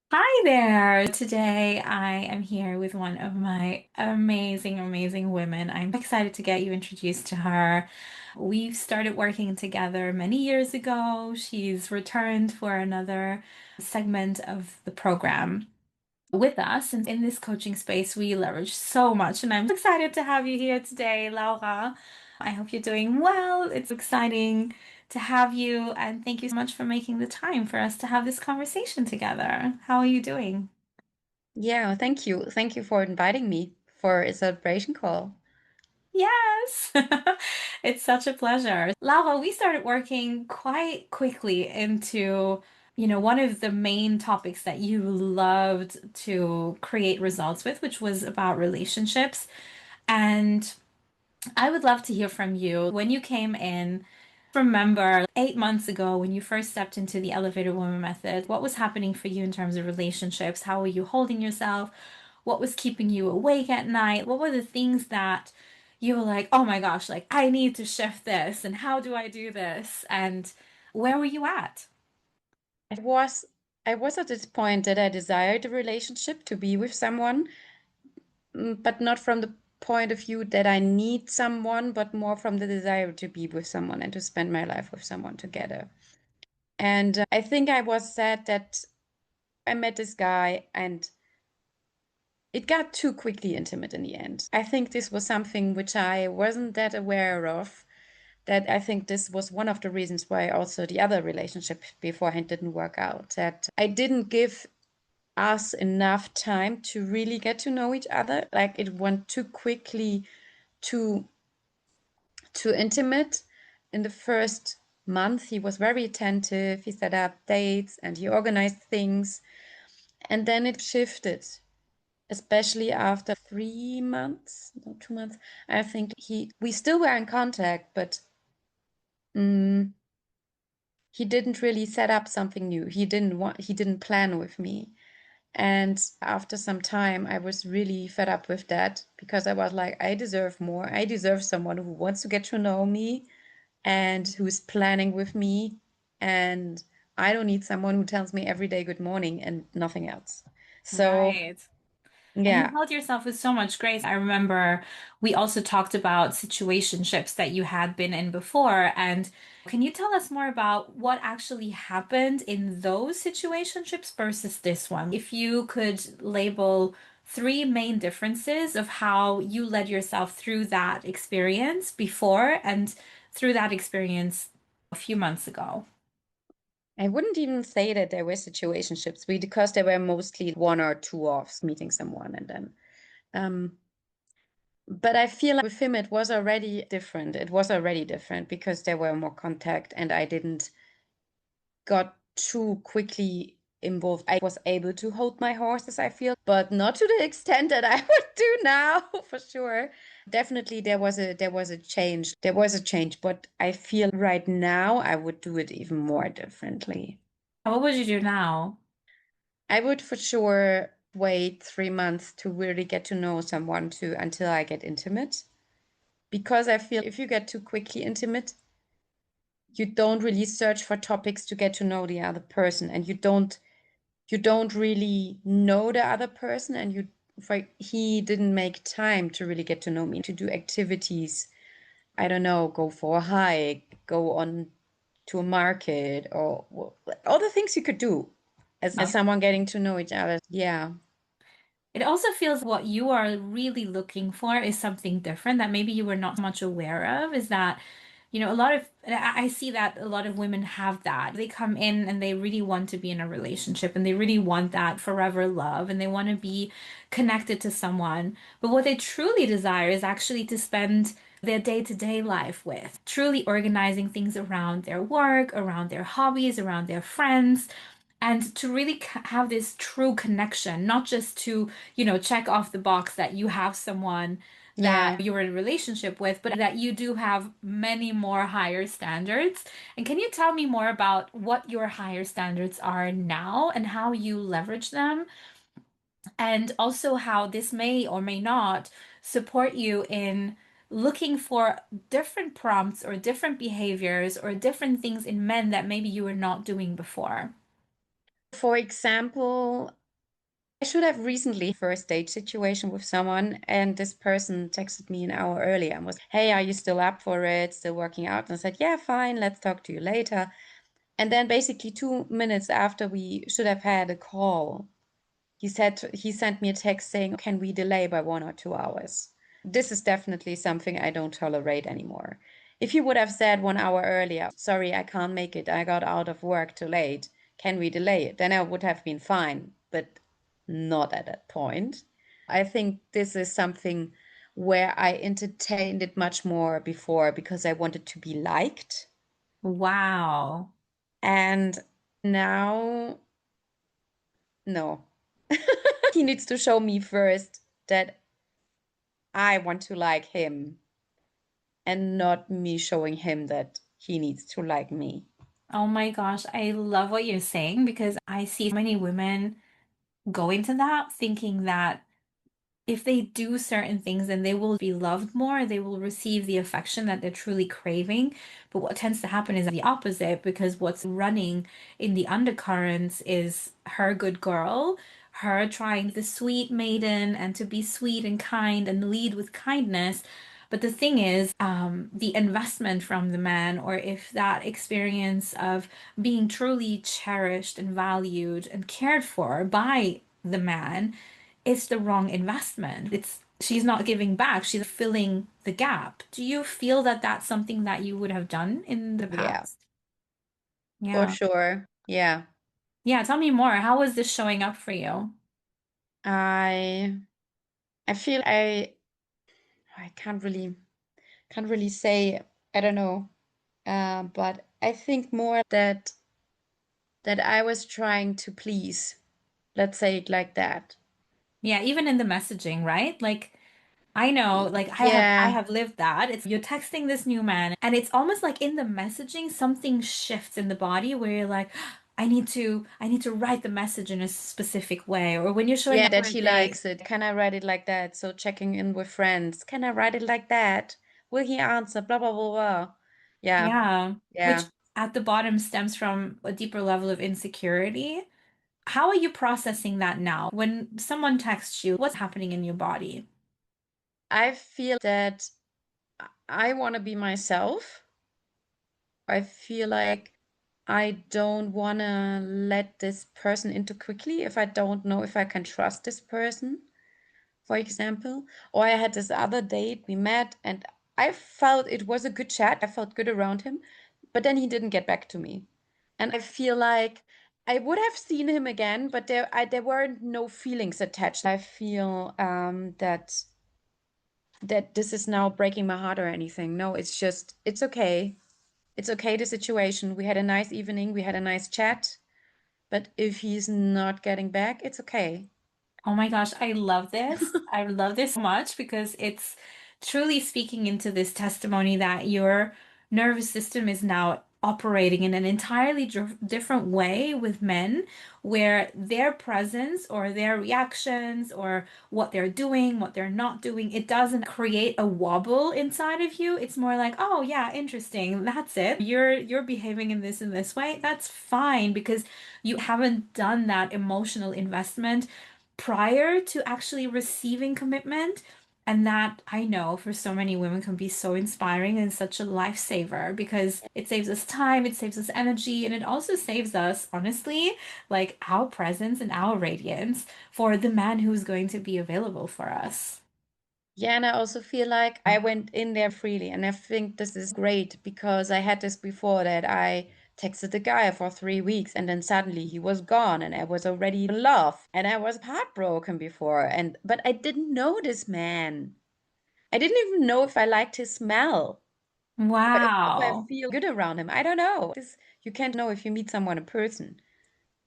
Hi there. Today I am here with one of my amazing, amazing women. I'm excited to get you introduced to her. We've started working together many years ago. She's returned for another segment of the program with us. And in this coaching space, we leverage so much. And I'm excited to have you here today, Laura. I hope you're doing well. It's exciting to have you. And thank you so much for making the time for us to have this conversation together. How are you doing? Yeah, thank you. Thank you for inviting me for a celebration call. Yes, it's such a pleasure. Laura, we started working quite quickly into, one of the main topics that you loved to create results with, which was about relationships. And I would love to hear from you. When you came in, remember 8 months ago when you first stepped into the elevator woman method, what was happening for you in terms of relationships? How were you holding yourself? What was keeping you awake at night? What were the things that you were like, oh my gosh, like I need to shift this, and how do I do this? And where were you at? It was I was at this point that I desired a relationship to be with someone, but not from the point of view that I need someone, but more from the desire to be with someone and to spend my life with someone together. And I think I was sad that I met this guy and it got too quickly intimate in the end. I think this was something which I wasn't that aware of, that I think this was one of the reasons why also the other relationship beforehand didn't work out. That I didn't give us enough time to really get to know each other. Like it went too quickly, too too intimate. In the first month, he was very attentive. He set up dates and he organized things. And then it shifted, especially after 3 months, no, 2 months. I think we still were in contact, but mm, he didn't really set up something new. He didn't plan with me. And after some time, I was really fed up with that because I was like, I deserve more. I deserve someone who wants to get to know me and who's planning with me. And I don't need someone who tells me every day good morning and nothing else. So, Right. And you yeah. held yourself with so much grace. I remember we also talked about situationships that you had been in before. And can you tell us more about what actually happened in those situationships versus this one? If you could label three main differences of how you led yourself through that experience before and through that experience a few months ago. I wouldn't even say that there were situationships, because there were mostly one or two offs meeting someone and then. Um, But I feel like with him, it was already different. It was already different because there were more contact and I didn't got too quickly involved. I was able to hold my horses, I feel, but not to the extent that I would do now, for sure. Definitely there was a change. There was a change, but I feel right now I would do it even more differently. What would you do now? I would for sure wait 3 months to really get to know someone to until I get intimate. Because I feel if you get too quickly intimate, you don't really search for topics to get to know the other person, and you don't really know the other person, and he didn't make time to really get to know me, to do activities. I don't know, go for a hike, go on to a market, or all the things you could do as someone getting to know each other. Yeah. It also feels what you are really looking for is something different that maybe you were not much aware of. Is that, a lot of, I see that a lot of women have that. They come in and they really want to be in a relationship and they really want that forever love and they want to be connected to someone. But what they truly desire is actually to spend their day-to-day life with, truly organizing things around their work, around their hobbies, around their friends and to really have this true connection, not just to, check off the box that you have someone Yeah. that you're in a relationship with, but that you do have many more higher standards. And can you tell me more about what your higher standards are now and how you leverage them? And also how this may or may not support you in looking for different prompts or different behaviors or different things in men that maybe you were not doing before. For example, I should have recently first date situation with someone, and this person texted me an hour earlier and was, "Hey, are you still up for it? Still working out?" And I said, "Yeah, fine, let's talk to you later." And then basically 2 minutes after we should have had a call, he sent me a text saying, "Can we delay by 1 or 2 hours?" This is definitely something I don't tolerate anymore. If you would have said 1 hour earlier, "Sorry, I can't make it. I got out of work too late. Can we delay it?" Then I would have been fine, but not at that point. I think this is something where I entertained it much more before because I wanted to be liked. Wow. And now, no. He needs to show me first that I want to like him and not me showing him that he needs to like me. Oh my gosh, I love what you're saying because I see many women go into that thinking that if they do certain things, then they will be loved more, they will receive the affection that they're truly craving. But what tends to happen is the opposite because what's running in the undercurrents is her good girl, her trying the sweet maiden and to be sweet and kind and lead with kindness. But the thing is, the investment from the man, or if that experience of being truly cherished and valued and cared for by the man, it's the wrong investment. It's she's not giving back, she's filling the gap. Do you feel that that's something that you would have done in the Yeah, past? for Yeah. sure. Yeah. Yeah, tell me more. How was this showing up for you? I I feel I can't really say, I don't know. But I think more that I was trying to please. Let's say it like that. Yeah, even in the messaging, right? Like I know, like I Yeah. have lived that. It's you're texting this new man and it's almost like in the messaging something shifts in the body where you're like I need to write the message in a specific way or when you're showing Yeah, up for that a she date. likes it. Can I write it like that? So checking in with friends. Can I write it like that? Will he answer? Blah blah blah blah. Yeah. Yeah, which Yeah. at the bottom stems from a deeper level of insecurity. How are you processing that now? When someone texts you, what's happening in your body? I feel that I want to be myself. I feel like I don't want to let this person into quickly if I don't know if I can trust this person, for example. Or I had this other date, we met, and I felt it was a good chat. I felt good around him, but then he didn't get back to me. And I feel like I would have seen him again, but there weren't no feelings attached. I feel that this is now breaking my heart or anything. No, it's just it's okay. It's okay, the situation. We had a nice evening, we had a nice chat, but if he's not getting back, it's okay. Oh my gosh, I love this. I love this so much because it's truly speaking into this testimony that your nervous system is now operating in an entirely different way with men, where their presence or their reactions or what they're doing, what they're not doing, it doesn't create a wobble inside of you. It's more like, oh yeah, interesting. That's it. You're behaving in this way. That's fine because you haven't done that emotional investment prior to actually receiving commitment. And that I know for so many women can be so inspiring and such a lifesaver because it saves us time, it saves us energy, and it also saves us, honestly, like our presence and our radiance for the man who's going to be available for us. Yeah, and I also feel like I went in there freely, and I think this is great because I had this before that I texted the guy for 3 weeks and then suddenly he was gone and I was already in love and I was heartbroken before and but I didn't know this man. I didn't even know if I liked his smell or if I Wow. feel good around him. I don't know. This you can't know if you meet someone in person.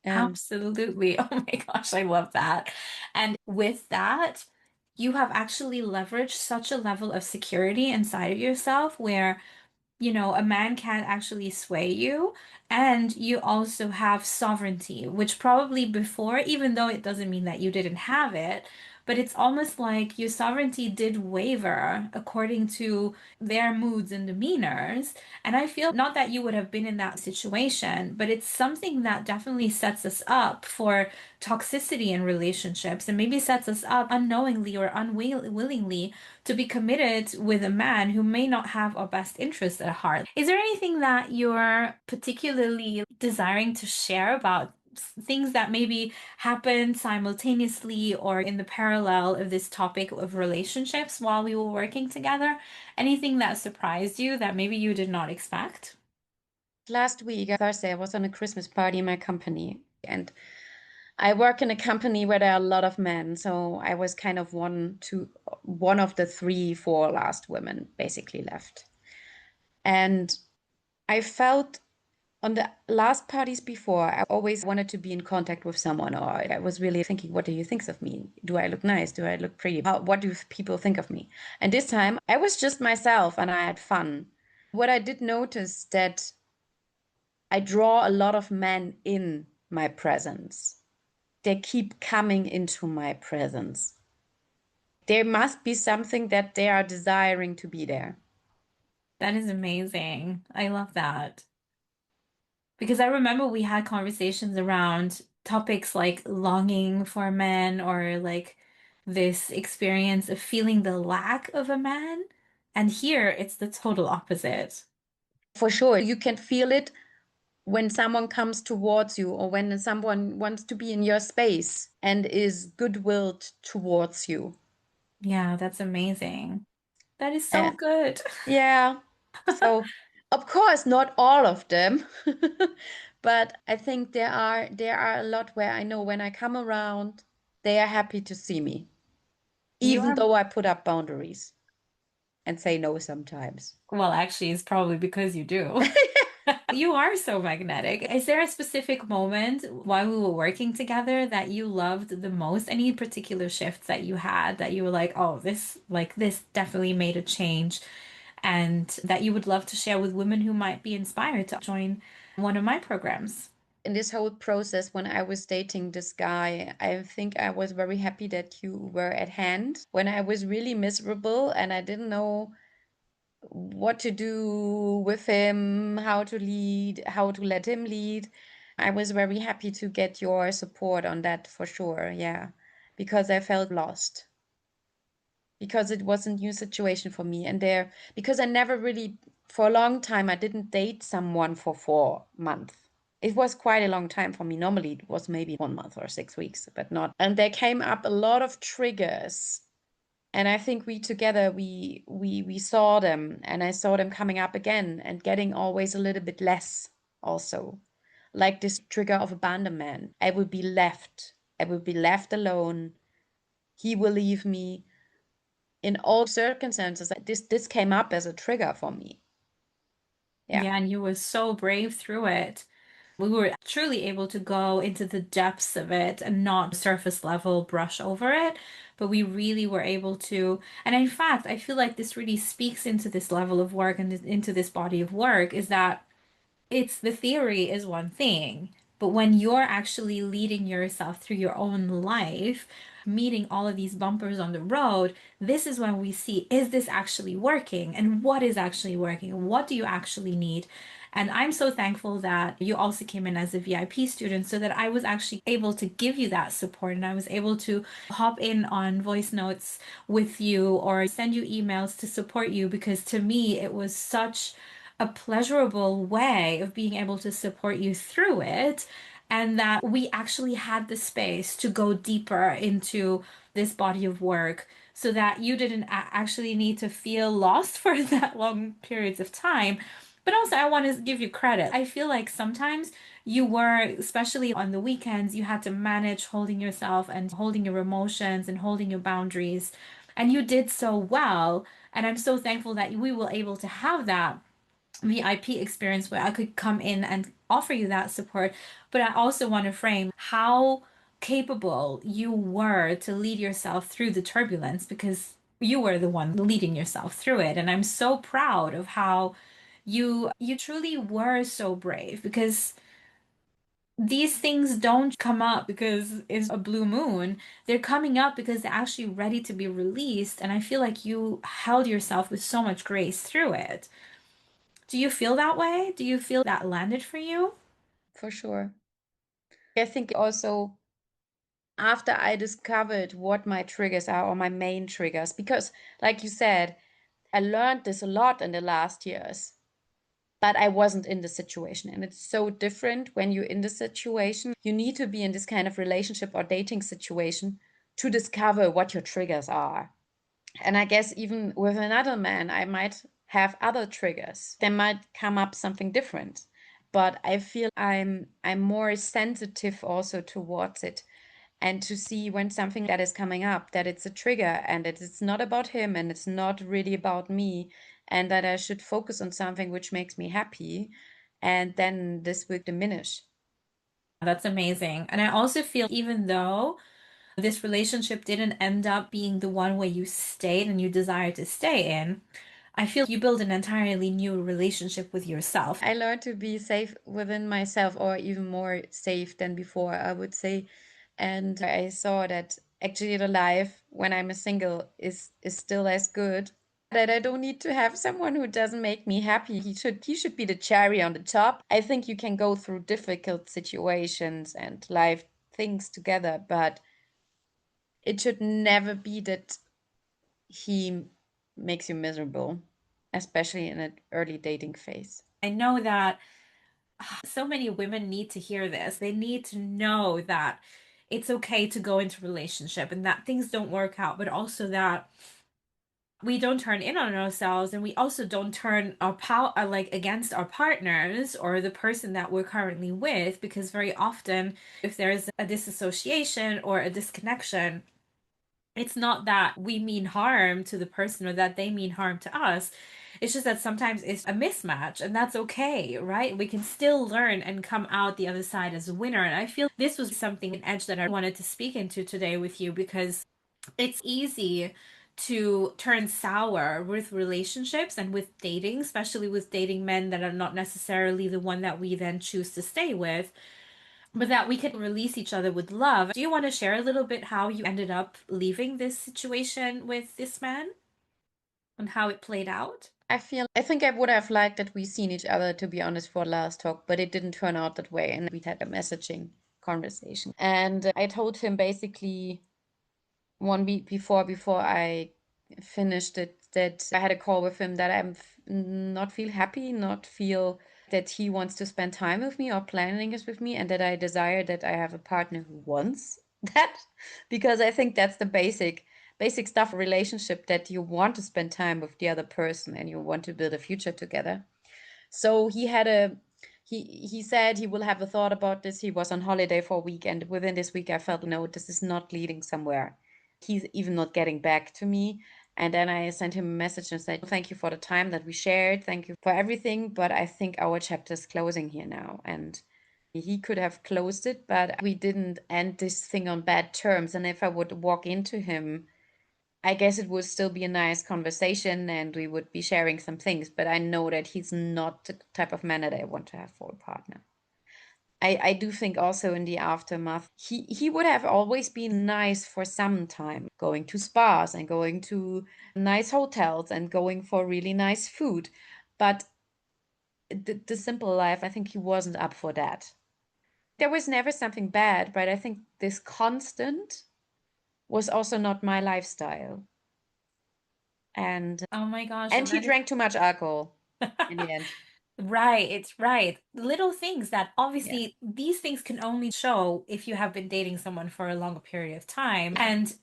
Um, Absolutely. Oh my gosh, I love that. And with that, you have actually leveraged such a level of security inside of yourself where a man can actually sway you, and you also have sovereignty, which probably before, even though it doesn't mean that you didn't have it, but it's almost like your sovereignty did waver according to their moods and demeanors. And I feel not that you would have been in that situation, but it's something that definitely sets us up for toxicity in relationships and maybe sets us up unknowingly or unwillingly to be committed with a man who may not have our best interests at heart. Is there anything that you're particularly desiring to share about things that maybe happened simultaneously or in the parallel of this topic of relationships while we were working together? Anything that surprised you that maybe you did not expect? Last week, Thursday, I was on a Christmas party in my company, and I work in a company where there are a lot of men, so I was kind of one of the three, four last women basically left. And I felt on the last parties before, I always wanted to be in contact with someone, or I was really thinking, what do you think of me? Do I look nice? Do I look pretty? What do people think of me? And this time, I was just myself and I had fun. What I did notice that I draw a lot of men in my presence. They keep coming into my presence. There must be something that they are desiring to be there. That is amazing. I love that. Because I remember we had conversations around topics like longing for men or like this experience of feeling the lack of a man. And here it's the total opposite. For sure, you can feel it when someone comes towards you or when someone wants to be in your space and is good-willed towards you. Yeah, that's amazing. That is so Uh, good. yeah. So, of course, not all of them, but I think there are a lot where I know when I come around, they are happy to see me, You even are, though I put up boundaries and say no sometimes. well, actually, it's probably because you do. You are so magnetic. Is there a specific moment while we were working together that you loved the most? Any particular shifts that you had that you were like, oh, this definitely made a change, and that you would love to share with women who might be inspired to join one of my programs? In this whole process, when I was dating this guy, I think I was very happy that you were at hand when I was really miserable and I didn't know what to do with him, how to lead, how to let him lead. I was very happy to get your support on that for sure. Yeah. Because I felt lost. Because it was a new situation for me. And there, because I never really, for a long time, I didn't date someone for 4 months. It was quite a long time for me. Normally, it was maybe 1 month or 6 weeks, but not. And there came up a lot of triggers. And I think we together we saw them, and I saw them coming up again and getting always a little bit less also. Like this trigger of abandonment. I will be left. I will be left alone. He will leave me in all circumstances. This came up as a trigger for me. Yeah. Yeah, and you were so brave through it. We were truly able to go into the depths of it and not surface level brush over it, but we really were able to. And in fact, I feel like this really speaks into this level of work and into this body of work is that it's the theory is one thing, but when you're actually leading yourself through your own life, meeting all of these bumpers on the road, this is when we see, is this actually working? And what is actually working? What do you actually need? And I'm so thankful that you also came in as a VIP student so that I was actually able to give you that support and I was able to hop in on voice notes with you or send you emails to support you because to me it was such a pleasurable way of being able to support you through it, and that we actually had the space to go deeper into this body of work so that you didn't actually need to feel lost for that long periods of time. But also, I want to give you credit. I feel like sometimes you were, especially on the weekends, you had to manage holding yourself and holding your emotions and holding your boundaries. And you did so well. And I'm so thankful that we were able to have that VIP experience where I could come in and offer you that support. But I also want to frame how capable you were to lead yourself through the turbulence because you were the one leading yourself through it. And I'm so proud of how you truly were so brave because these things don't come up because it's a blue moon. They're coming up because they're actually ready to be released. And I feel like you held yourself with so much grace through it. Do you feel that way? Do you feel that landed for you? for sure. I think also after I discovered what my triggers are or my main triggers, because like you said, I learned this a lot in the last years, but I wasn't in the situation. And it's so different when you're in the situation. You need to be in this kind of relationship or dating situation to discover what your triggers are. And I guess even with another man, I might have other triggers. There might come up something different. But I feel I'm more sensitive also towards it and to see when something that is coming up, that it's a trigger and that it's not about him and it's not really about me, and that I should focus on something which makes me happy, and then this will diminish. That's amazing. And I also feel even though this relationship didn't end up being the one where you stayed and you desired to stay in, I feel you build an entirely new relationship with yourself. I learned to be safe within myself, or even more safe than before, I would say. And I saw that actually the life when I'm a single is still as good. That I don't need to have someone who doesn't make me happy. He should be the cherry on the top. I think you can go through difficult situations and life things together, but it should never be that he makes you miserable, especially in an early dating phase. I know that so many women need to hear this. They need to know that it's okay to go into a relationship and that things don't work out, but also that we don't turn in on ourselves and we also don't turn our power like against our partners or the person that we're currently with because very often if there's a disassociation or a disconnection, it's not that we mean harm to the person or that they mean harm to us. It's just that sometimes it's a mismatch, and that's okay, right? We can still learn and come out the other side as a winner. And I feel this was something, an edge that I wanted to speak into today with you because it's easy to turn sour with relationships and with dating, especially with dating men that are not necessarily the one that we then choose to stay with, but that we could release each other with love. Do you want to share a little bit how you ended up leaving this situation with this man and how it played out? I think I would have liked that we seen each other, to be honest, for last talk, but it didn't turn out that way. And we had a messaging conversation. And I told him basically 1 week before I finished it, that I had a call with him that not feel happy, not feel that he wants to spend time with me or planning this with me, and that I desire that I have a partner who wants that, because I think that's the basic stuff of relationship, that you want to spend time with the other person and you want to build a future together. So he said he will have a thought about this. He was on holiday for a week, and within this week I felt, no, this is not leading somewhere. He's even not getting back to me. And then I sent him a message and said, thank you for the time that we shared. Thank you for everything. But I think our chapter is closing here now. And he could have closed it, but we didn't end this thing on bad terms. And if I would walk into him, I guess it would still be a nice conversation and we would be sharing some things, but I know that he's not the type of man that I want to have for a partner. I do think also in the aftermath, he would have always been nice for some time, going to spas and going to nice hotels and going for really nice food. But the simple life, I think he wasn't up for that. There was never something bad, but I think this constant was also not my lifestyle. And Oh my gosh, and and he that is drank too much alcohol in the end. right, it's right. Little things that Yeah. obviously these things can only show if you have been dating someone for a longer period of time. And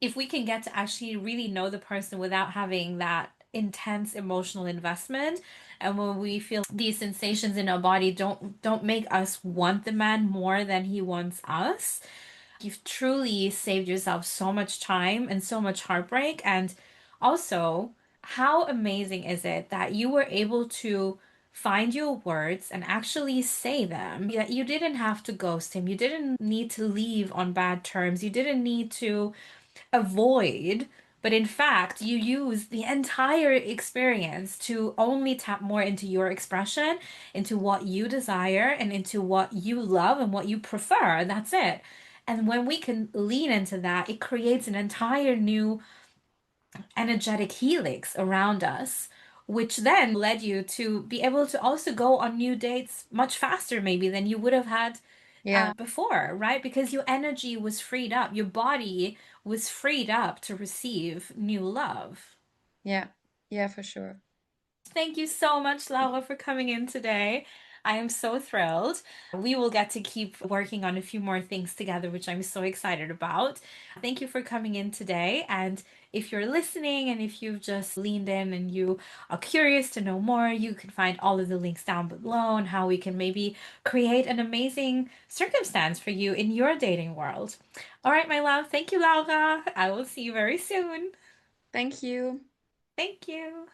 if we can get to actually really know the person without having that intense emotional investment, and when we feel these sensations in our body don't make us want the man more than he wants us, you've truly saved yourself so much time and so much heartbreak. And also, how amazing is it that you were able to find your words and actually say them? That you didn't have to ghost him. You didn't need to leave on bad terms. You didn't need to avoid But in fact, you use the entire experience to only tap more into your expression, into what you desire, and into what you love and what you prefer. That's it. And when we can lean into that, it creates an entire new energetic helix around us, which then led you to be able to also go on new dates much faster, maybe than you would have had Yeah. before, right? Because your energy was freed up, your body was freed up to receive new love. Yeah. Yeah, for sure. Thank you so much, Laura, for coming in today. I am so thrilled. We will get to keep working on a few more things together, which I'm so excited about. Thank you for coming in today. And if you're listening and if you've just leaned in and you are curious to know more, you can find all of the links down below and how we can maybe create an amazing circumstance for you in your dating world. All right, my love. Thank you, Laura. I will see you very soon. Thank you. Thank you.